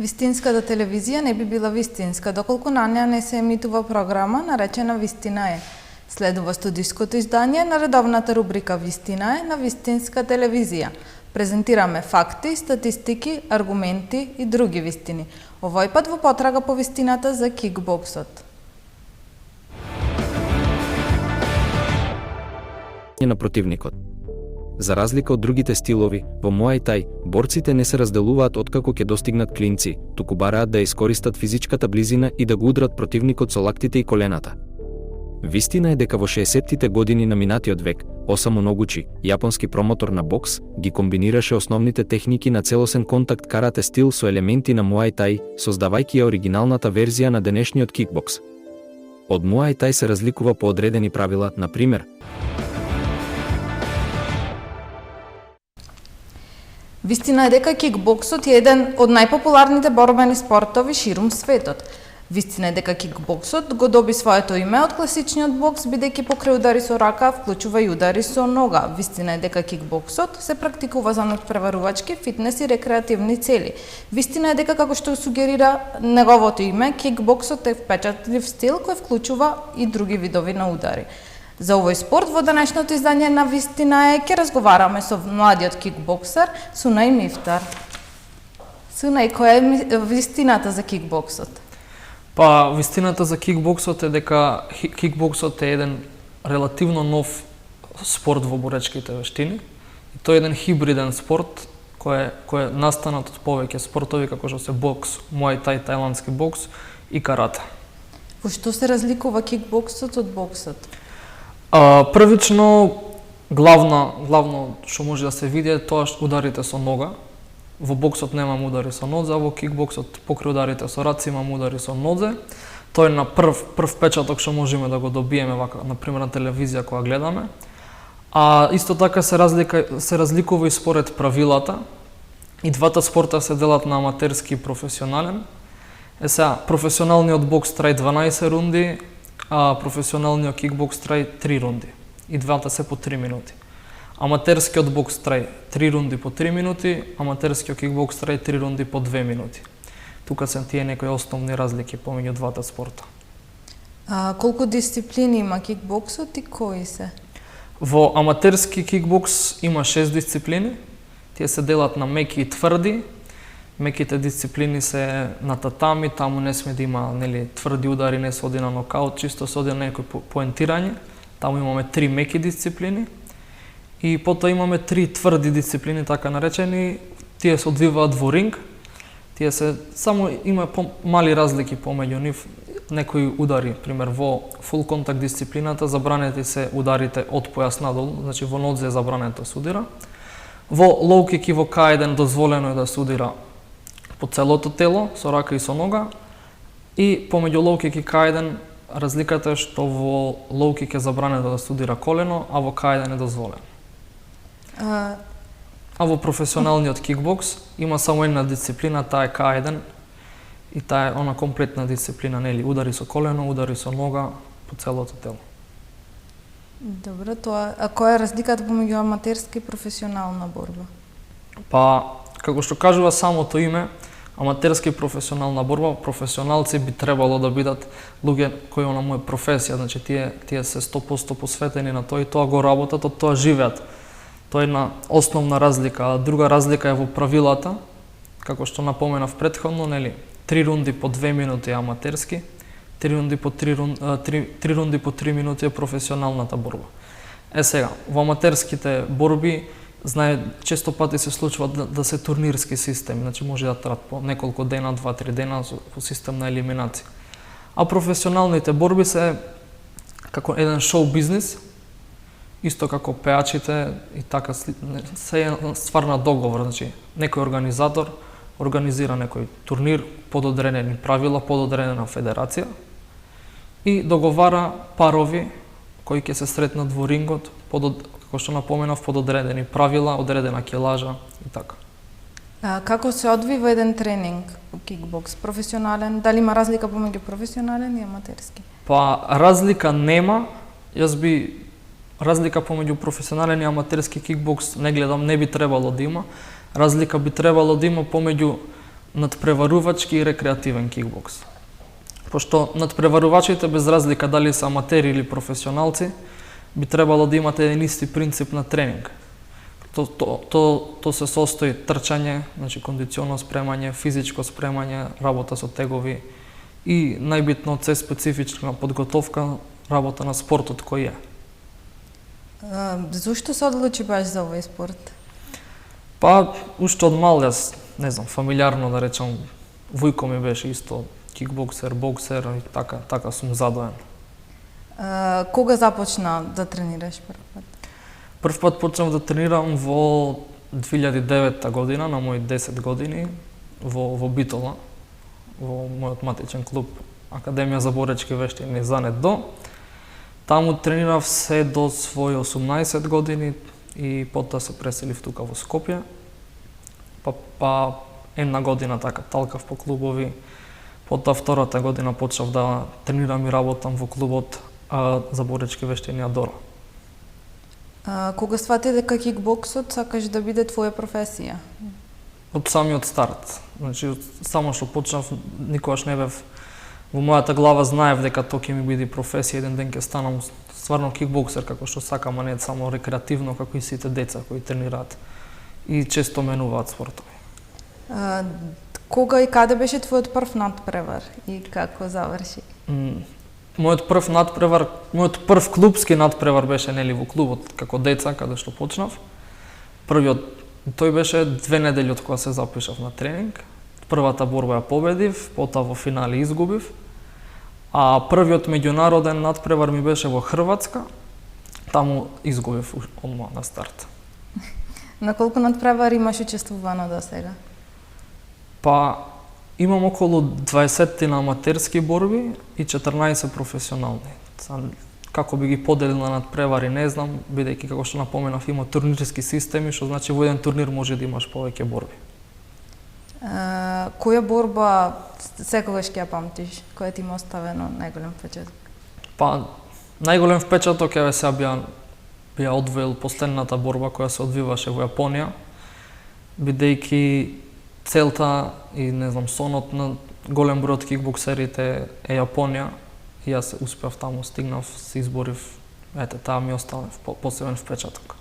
Вистинската телевизија не би била вистинска, доколку на неа не се емитува програма наречена Вистина е. Следува студиското издание на редовната рубрика Вистина е на Вистинска телевизија. Презентираме факти, статистики, аргументи и други вистини. Овој пат во потрага по вистината за кикбоксот. На противникот. За разлика од другите стилови, во Муај Тај, борците не се разделуваат откако ќе достигнат клинци, туку бараат да искористат физичката близина и да го удрат противникот со лактите и колената. Вистина е дека во 60-тите години на минатиот век, Осамо Ногучи, јапонски промотор на бокс, ги комбинираше основните техники на целосен контакт карате стил со елементи на Муај Тај, создавајќи ја оригиналната верзија на денешниот кикбокс. Од Муај Тај се разликува по одредени правила, на пример, Вистина е дека кикбоксот е еден од најпопуларните борбени спортови ширум светот. Вистина е дека кикбоксот го доби своето име од класичниот бокс, бидејќи покрај удари со рака вклучува и удари со нога. Вистина е дека кикбоксот се практикува за надпреварувачки, фитнес и рекреативни цели. Вистина е дека, како што сугерира неговото име, кикбоксот е впечатлив стил кој вклучува и други видови на удари. За овој спорт во денешното издание на Вистина е ќе разговараме со младиот кикбоксер Сунај Мифтар. Сунај, која е вистината за кикбоксот? Па, вистината за кикбоксот е дека кикбоксот е еден релативно нов спорт во боречките вештини. И тој е еден хибриден спорт кој е настанат од повеќе спортови како што се бокс, Муај Тај, тајландски бокс и карате. Во што се разликува кикбоксот од боксот? Првично, главно што може да се види е тоа што ударите со нога. Во боксот немам удари со нозе, а во кикбоксот покрај ударите со раци имам удари со нозе. Тоа е на прв печаток што можеме да го добиеме вака, например на телевизија кога гледаме. А исто така се разликува и според правилата. И двата спорта се делат на аматерски и професионален. Сега, професионалниот бокс трај 12 рунди, а професионалниот кикбокс трај 3 рунди. И двата се по 3 минути. Аматерскиот бокс трај 3 рунди по 3 минути, аматерскиот кикбокс трај 3 рунди по 2 минути. Тука се тие некои основни разлики помеѓу двата спорта. Колку дисциплини има кикбоксот и кои се? Во аматерски кикбокс има 6 дисциплини. Тие се делат на меки и тврди. Меките дисциплини се на татами, таму не сме да има тврди удари, не се оди на нокаут, чисто се оди на некој поентирање. Таму имаме 3 меки дисциплини. И потоа имаме 3 тврди дисциплини, така наречени. Тие се одвиваат во ринг. Тие се само има мали разлики помеѓу нив. Некои удари, пример во фул контакт дисциплината забранети се ударите од појас надолу, значи во нозе е забрането се удира. Во лоу кик и во К1 дозволено е да се удира по целото тело, со рака и со нога. И помеѓу лоу кик и К1 разликата е што во лоу кик е забрането да се удира колено, а во К1 е дозволено. А во професионалниот кикбокс има само една дисциплина, таа е К1, и таа е она комплетна дисциплина, нели, удари со колено, удари со нога по целото тело. Добро, а која е разликата помеѓу аматерска и професионална борба? Па, како што кажува самото име, аматерска и професионална борба, професионалци би требало да бидат луѓе кои на моја професија, значи тие се 100% посветени на тоа и тоа го работат, од тоа живеат. Тоа е една основна разлика, а друга разлика е во правилата, како што напоменав претходно, нели, 3 рунди по 2 минути е аматерски, 3 рунди по 3 минути е професионалната борба. Сега, во аматерските борби често пати се случува да се турнирски систем, значи може да траат по неколку дена, 2-3 дена по систем на елиминација. А професионалните борби се како еден шоу бизнис, исто како пеачите и така се е ствар на договор, значи некој организатор организира некој турнир под одредени правила, под одредена федерација и договара парови кои ќе се сретнат во рингот како што напоменав, под одредени правила, одредена килажа и така. Како се одвива еден тренинг во кикбокс? Професионален? Дали има разлика помеѓу професионален и аматерски? Па, разлика нема. Разлика помеѓу професионален и аматерски кикбокс не гледам, не би требало да има. Разлика би требало да има помеѓу надпреварувачки и рекреативен кикбокс. Пошто надпреварувачите, без разлика дали се аматери или професионалци, би требало да имате еден исти принцип на тренинг. То се состои трчање, значи кондиционо спремање, физичко спремање, работа со тегови и најбитно од се специфична подготовка, работа на спортот кој е. Зошто се одлучи баш за овој спорт? Па, уште од мал јас, не знам, фамилиарно да речам, вујко ми беше исто кикбоксер, боксер и така сум задоен. Кога започна да тренираш прв пат? Прв пат почнав да тренирам во 2009 година, на мои 10 години, во Битола, во мојот матичен клуб Академија за боречки вештини Занет-до. Таму тренирав се до своји 18 години и потоа се преселив тука во Скопје. Па една година така талкав по клубови. Потоа втората година почнав да тренирам и работам во клубот за боречки вештини Адора. Кога свати дека кикбоксот сакаш да биде твоја професија? Од самиот старт. Значи, само што почнав, никогаш не бев во мојата глава, знаев дека тоа ќе ми биде професија, еден ден ќе станам стварно кикбоксер, како што сакам, а не само рекреативно, како и сите деца кои тренираат и често менуваат спортови. Кога и каде беше твојот прв надпревар и како заврши? Мојот прв клубски надпревар беше нели во клубот како деца, каде што почнав. Првиот тој беше 2 недели од кога се запишав на тренинг. Првата борба ја победив, потоа во финале изгубив. А првиот меѓународен надпревар ми беше во Хрватска. Таму изгубив одма на старт. На колку надпревари имаш учествувано до сега? Па имам околу 20 на аматерски борби и 14 професионални. Како би ги поделил на надпревари не знам, бидејќи како што напоменав има турнирски системи, што значи во еден турнир може да имаш повеќе борби. Која борба секогаш ќе ја памтиш, која ти има оставено најголем впечаток? Па најголем впечаток еве сега би ја одвоил последната борба која се одвиваше во Јапонија, бидејќи целта и не знам сонот на голем број од кикбоксерите е Јапонија и јас успеав таму, стигнав, се изборив, таа ми остана посебен впечаток.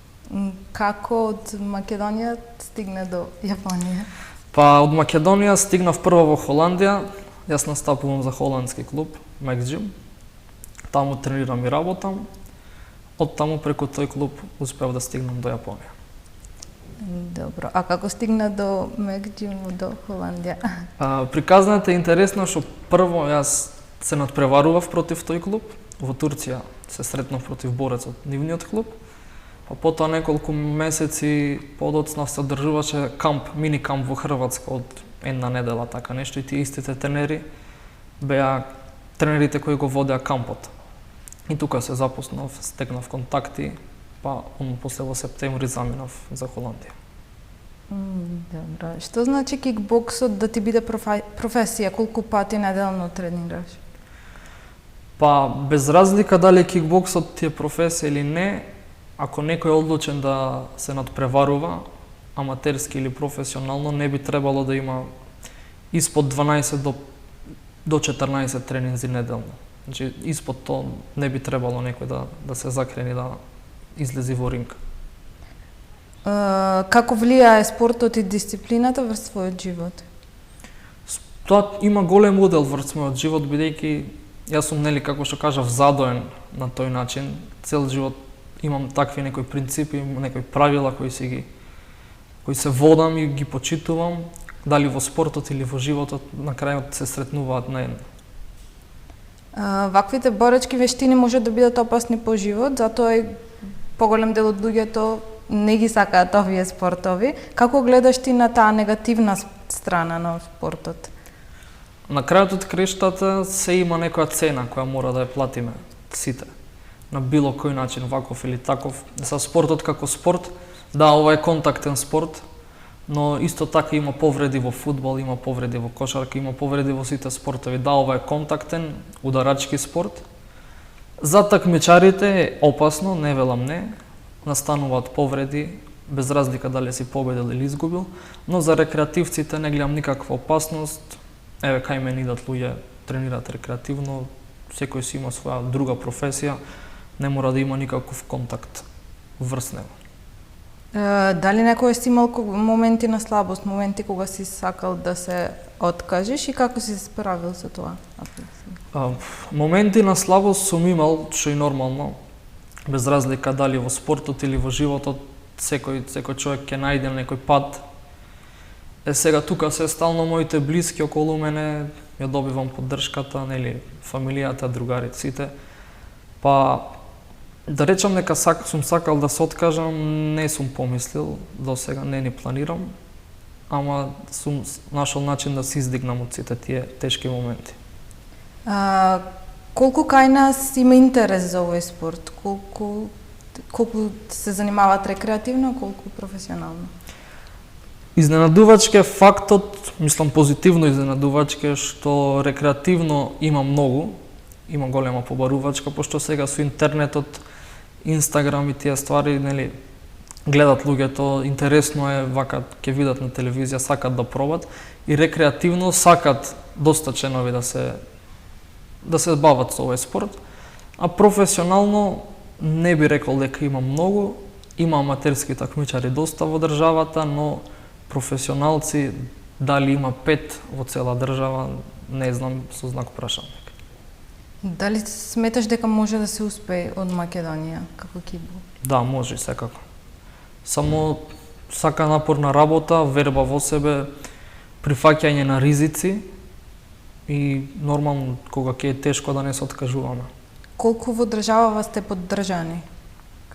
Како од Македонија стигна до Јапонија? Па од Македонија стигнав прво во Холандија, јас настапувам за холандски клуб, Максджим. Таму тренирам и работам. Од таму преку тој клуб успеав да стигнам до Јапонија. Добро, а како стигна до Максджим, до Холандија? Приказната е интересна што прво јас се надпреварував против тој клуб. Во Турција се сретнав против борец од нивниот клуб. А потоа неколку месеци подоцна се одржуваше камп, мини камп во Хрватска од една недела, така нешто, и тие истите тренери беа тренерите кои го водеа кампот. И тука се запознав, стекнав контакти, па после во септември заминав за Холандија. Добро. Што значи кикбоксот да ти биде професија? Колку пати неделно тренираш? Па без разлика дали кикбоксот ти е професија или не, ако некој е одлучен да се надпреварува, аматерски или професионално, не би требало да има испод 12 до 14 тренинзи неделно. Значи, испод тоа не би требало некој да се закрени да излези во ринг. Како влијае спортот и дисциплината врз својот живот? Тоа има голем удел врз мојот живот, бидејќи јас сум, нели, како што кажав, задоен на тој начин. Цел живот имам такви некои принципи, некои правила кои се водам и ги почитувам, дали во спортот или во животот, на крајот се сретнуваат наедно. Ваквите боречки вештини може да бидат опасни по живот, затоа и поголем дел од луѓето не ги сакаат овие спортови. Како гледаш ти на таа негативна страна на спортот? На крајот од краиштата се има некоја цена која мора да ја платиме сите. На било кој начин, ваков или таков. За спортот како спорт, да, ова е контактен спорт, но исто така има повреди во фудбал, има повреди во кошарка, има повреди во сите спортови. Да, ова е контактен, ударачки спорт. За такмичарите е опасно, не велам не, настануваат повреди, без разлика дали си победил или изгубил, но за рекреативците не гледам никаква опасност. Еве кај мене идат луѓе, тренираат рекреативно, секој си има своја друга професија, не мора да има никаков контакт врз него. Дали некој си имал моменти на слабост, моменти кога си сакал да се откажеш и како си се справил со тоа? Моменти на слабост сум имал, што и нормално, без разлика дали во спортот или во животот, секој човек ќе најде некој пат. Сега тука се стално моите блиски околу мене, ја добивам поддршката, нели, фамилијата, другарите, сите. Па да речам дека сум сакал да се откажам, не сум помислил, до сега не ни планирам, ама сум нашол начин да се издигнам од сите тие тешки моменти. Колку кај нас има интерес за овој спорт? Колку се занимаваат рекреативно, колку професионално? Изненадувачки е фактот, мислам позитивно изненадувачки, што рекреативно има многу, има голема побарувачка, пошто сега со интернетот, Инстаграм и тие ствари, нели, гледат луѓето, интересно е, вака ќе видат на телевизија, сакат да пробат и рекреативно сакат доста членови да се бават со овој спорт, а професионално не би рекол дека има многу, има аматерски такмичари доста во државата, но професионалци дали има 5 во цела држава, не знам, со знак прашање. Дали сметаш дека може да се успее од Македонија како кикбокс? Да, може секако. Само сака напорна работа, верба во себе, прифаќање на ризици и нормално кога ќе е тешко да не се откажуваме. Колку во државава сте поддржани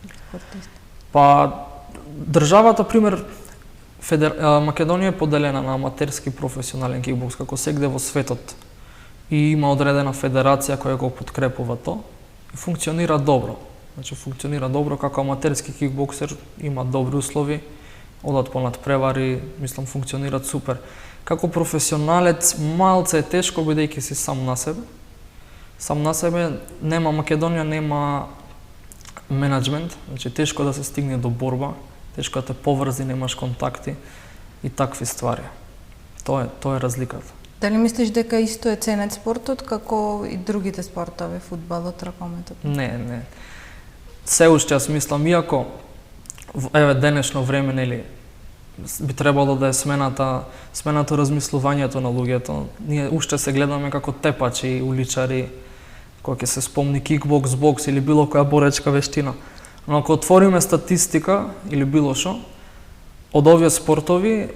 како спортисти? Па државата, пример, Македонија е поделена на аматерски и професионален кикбокс, како сегде во светот. И има одредена федерација која го подкрепува тоа и функционира добро. Значи функционира добро како аматерски кикбоксер, има добри услови, одат понадпревари, мислам функционираат супер. Како професионалец малце е тешко бидејќи си сам на себе. Сам на себе нема Македонија, нема менеджмент, значи тешко да се стигне до борба, тешко да те поврзи, немаш контакти и такви ствари. Тоа е разликата. Дали мислиш дека исто е ценет спортот како и другите спортови, фудбалот, ракометот? Не. Се уште јас мислам, иако еве денешно време, нели, би требало да е сменато размислувањето на луѓето. Ние уште се гледаме како тепачи, уличари, кога ќе се спомни кикбокс, бокс или било која боречка вештина. Но ако отвориме статистика или било што, од овие спортови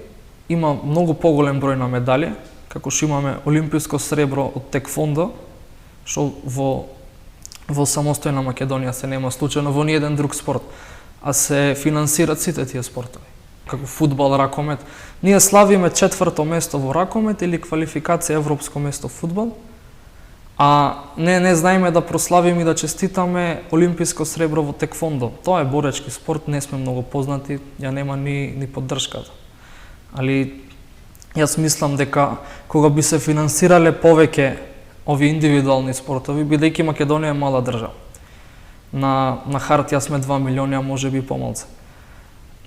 има многу поголем број на медали, како што имаме олимписко сребро од теквондо, што во самостојна Македонија се нема случајно во ниеден друг спорт, а се финансираат сите тие спортови, како фудбал, ракомет. Ние славиме 4-то место во ракомет или квалификација европско место во фудбал, а не знаеме да прославиме и да честитаме олимписко сребро во теквондо. Тоа е боречки спорт, не сме многу познати, ја нема ни поддршката. Али јас мислам дека кога би се финансирале повеќе овие индивидуални спортови, бидејќи Македонија е мала држава. На хартија сме 2 милиони, а може би помалце.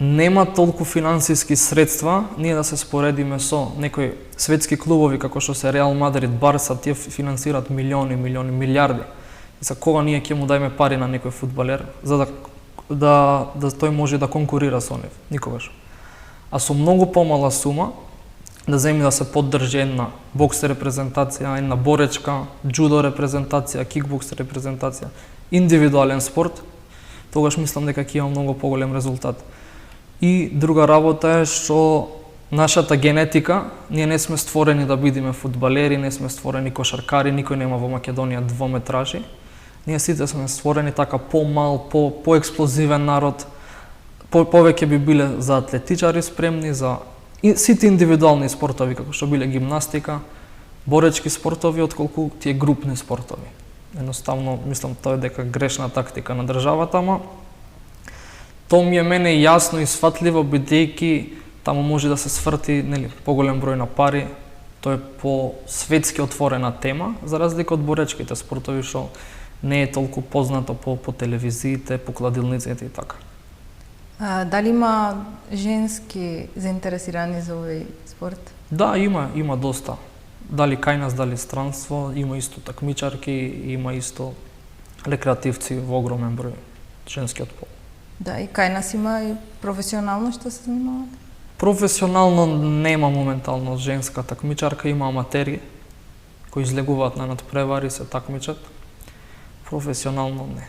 Нема толку финансиски средства, ние да се споредиме со некои светски клубови како што се Реал Мадрид, Барса, тие финансираат милиони, милиарди. И за кога ние ќе му дајме пари на некој фудбалер за да тој може да конкурира со нив? Никогаш. А со многу помала сума да земи да се поддржи една бокс репрезентација, една боречка, џудо репрезентација, кикбокс репрезентација, индивидуален спорт, тогаш мислам дека ќе има многу поголем резултат. И друга работа е што нашата генетика, ние не сме створени да бидеме фудбалери, не сме створени кошаркари, никој нема во Македонија двометражи. Ние сите сме створени така помал, поексплозивен народ, повеќе би биле за атлетичари спремни, за и сите индивидуални спортови, како што биле гимнастика, боречки спортови, отколку тие групни спортови. Едноставно, мислам, тоа е дека грешна тактика на државата, ама тоа ми е мене јасно и сватливо, бидејќи таму може да се сврти, нели, поголем број на пари. Тоа е по светски отворена тема, за разлика од боречките спортови, што не е толку познато по телевизиите, по кладилниците и така. Дали има женски заинтересирани за овој спорт? Да, има доста. Дали кај нас, дали странство, има исто такмичарки, има исто рекреативци во огромен број, женскиот пол. Да, и кај нас има и професионално што се занимават? Професионално нема моментално женска такмичарка, има аматери кои излегуваат на надпревари, се такмичат. Професионално не.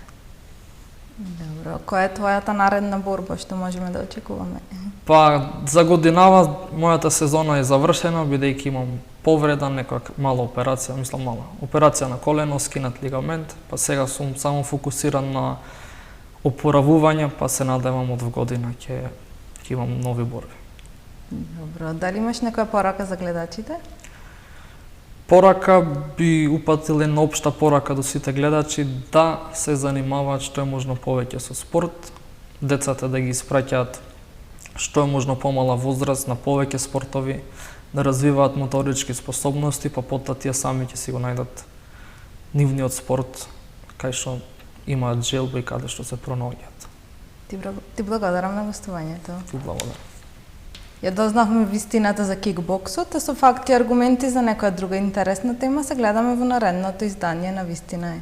Добро, која е твојата наредна борба што можеме да очекуваме? Па, за годинава мојата сезона е завршена, бидејќи имам повреда, некоја мала операција, мислам мала. Операција на колено, скинат лигамент, па сега сум само фокусиран на опоравување, па се надевам од година ќе имам нови борби. Добро, дали имаш некоја порака за гледачите? Порака би упатил една општа порака до сите гледачи да се занимаваат што е можно повеќе со спорт, децата да ги испраќаат што е можно помала возраст на повеќе спортови, да развиваат моторички способности, па потоа тие сами ќе си го најдат нивниот спорт кај што имаат желба и каде што се пронаоѓаат. Ти благодарам на гостувањето. Ти благодарам. Ја дознавме вистината за кикбоксот, а со факти и аргументи за некоја друга интересна тема се гледаме во наредното издание на Вистина е.